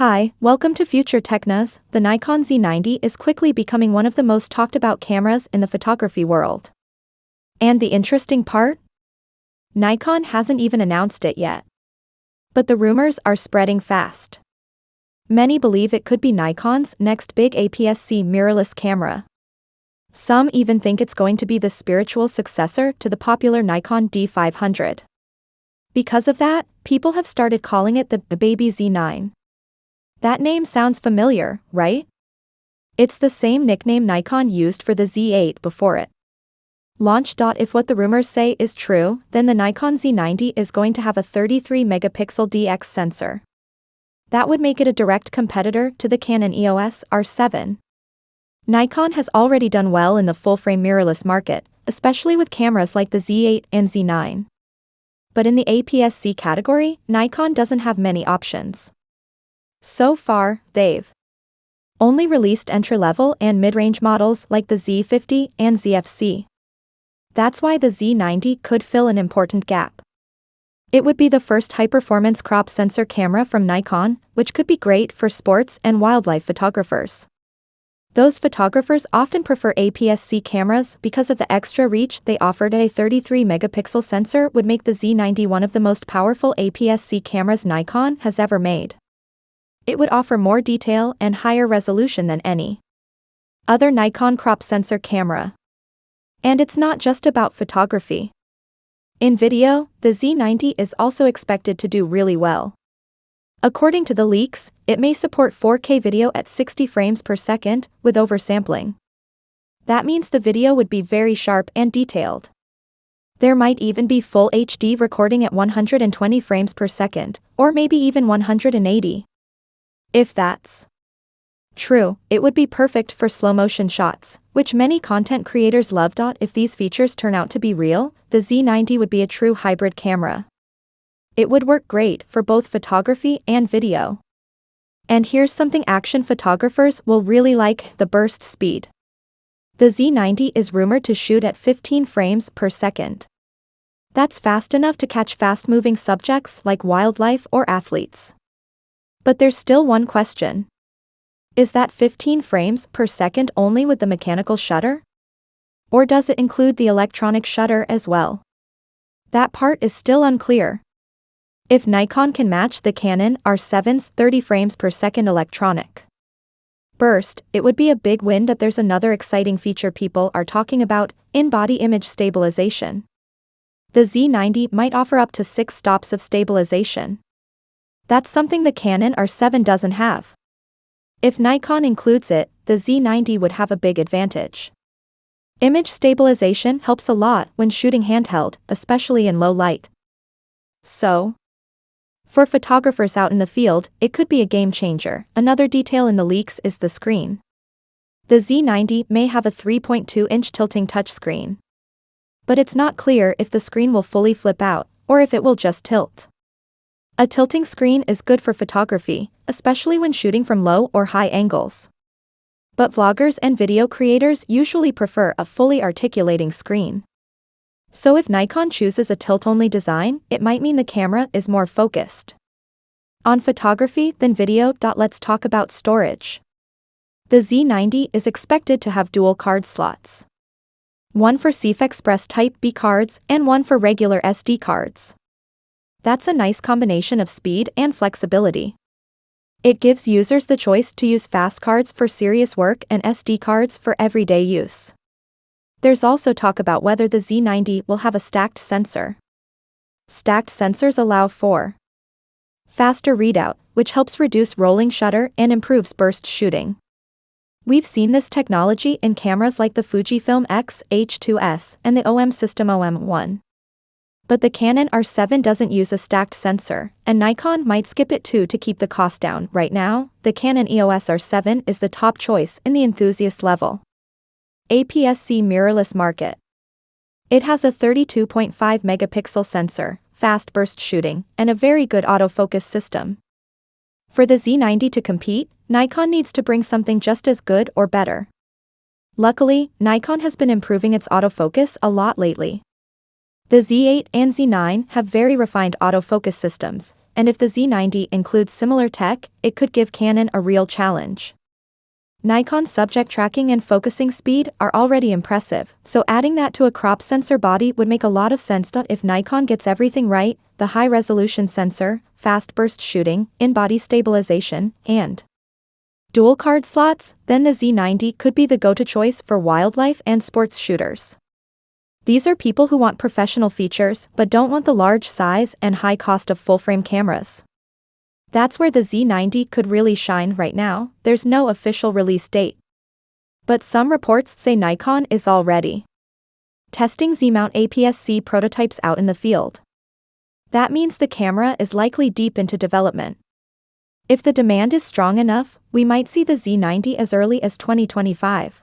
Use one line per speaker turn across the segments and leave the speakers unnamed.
Hi, welcome to Future Technas. The Nikon Z90 is quickly becoming one of the most talked about cameras in the photography world. And the interesting part? Nikon hasn't even announced it yet. But the rumors are spreading fast. Many believe it could be Nikon's next big APS-C mirrorless camera. Some even think it's going to be the spiritual successor to the popular Nikon D500. Because of that, people have started calling it the baby Z9. That name sounds familiar, right? It's the same nickname Nikon used for the Z8 before it launched. If what the rumors say is true, then the Nikon Z90 is going to have a 33-megapixel DX sensor. That would make it a direct competitor to the Canon EOS R7. Nikon has already done well in the full-frame mirrorless market, especially with cameras like the Z8 and Z9. But in the APS-C category, Nikon doesn't have many options. So far, they've only released entry-level and mid-range models like the Z50 and ZFC. That's why the Z90 could fill an important gap. It would be the first high-performance crop sensor camera from Nikon, which could be great for sports and wildlife photographers. Those photographers often prefer APS-C cameras because of the extra reach they offered. A 33-megapixel sensor would make the Z90 one of the most powerful APS-C cameras Nikon has ever made. It would offer more detail and higher resolution than any other Nikon crop sensor camera. And it's not just about photography. In video, the Z90 is also expected to do really well. According to the leaks, it may support 4K video at 60 frames per second, with oversampling. That means the video would be very sharp and detailed. There might even be full HD recording at 120 frames per second, or maybe even 180. If that's true, it would be perfect for slow-motion shots, which many content creators love. If these features turn out to be real, the Z90 would be a true hybrid camera. It would work great for both photography and video. And here's something action photographers will really like: the burst speed. The Z90 is rumored to shoot at 15 frames per second. That's fast enough to catch fast-moving subjects like wildlife or athletes. But there's still one question. Is that 15 frames per second only with the mechanical shutter? Or does it include the electronic shutter as well? That part is still unclear. If Nikon can match the Canon R7's 30 frames per second electronic burst, it would be a big win. There's another exciting feature people are talking about: in-body image stabilization. The Z90 might offer up to 6 stops of stabilization. That's something the Canon R7 doesn't have. If Nikon includes it, the Z90 would have a big advantage. Image stabilization helps a lot when shooting handheld, especially in low light. So, for photographers out in the field, it could be a game changer. Another detail in the leaks is the screen. The Z90 may have a 3.2-inch tilting touchscreen. But it's not clear if the screen will fully flip out, or if it will just tilt. A tilting screen is good for photography, especially when shooting from low or high angles. But vloggers and video creators usually prefer a fully articulating screen. So if Nikon chooses a tilt-only design, it might mean the camera is more focused on photography than video. Let's talk about storage. The Z90 is expected to have dual card slots. One for CF Express Type B cards and one for regular SD cards. That's a nice combination of speed and flexibility. It gives users the choice to use fast cards for serious work and SD cards for everyday use. There's also talk about whether the Z90 will have a stacked sensor. Stacked sensors allow for faster readout, which helps reduce rolling shutter and improves burst shooting. We've seen this technology in cameras like the Fujifilm X-H2S and the OM System OM1. But the Canon R7 doesn't use a stacked sensor, and Nikon might skip it too to keep the cost down. Right now, the Canon EOS R7 is the top choice in the enthusiast level APS-C mirrorless market. It has a 32.5-megapixel sensor, fast burst shooting, and a very good autofocus system. For the Z90 to compete, Nikon needs to bring something just as good or better. Luckily, Nikon has been improving its autofocus a lot lately. The Z8 and Z9 have very refined autofocus systems, and if the Z90 includes similar tech, it could give Canon a real challenge. Nikon's subject tracking and focusing speed are already impressive, so adding that to a crop sensor body would make a lot of sense. If Nikon gets everything right, the high-resolution sensor, fast burst shooting, in-body stabilization, and dual card slots, then the Z90 could be the go-to choice for wildlife and sports shooters. These are people who want professional features but don't want the large size and high cost of full-frame cameras. That's where the Z90 could really shine. Right now, there's no official release date. But some reports say Nikon is already testing Z-mount APS-C prototypes out in the field. That means the camera is likely deep into development. If the demand is strong enough, we might see the Z90 as early as 2025.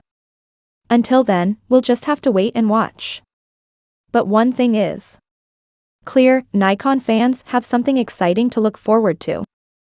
Until then, we'll just have to wait and watch. But one thing is clear: Nikon fans have something exciting to look forward to.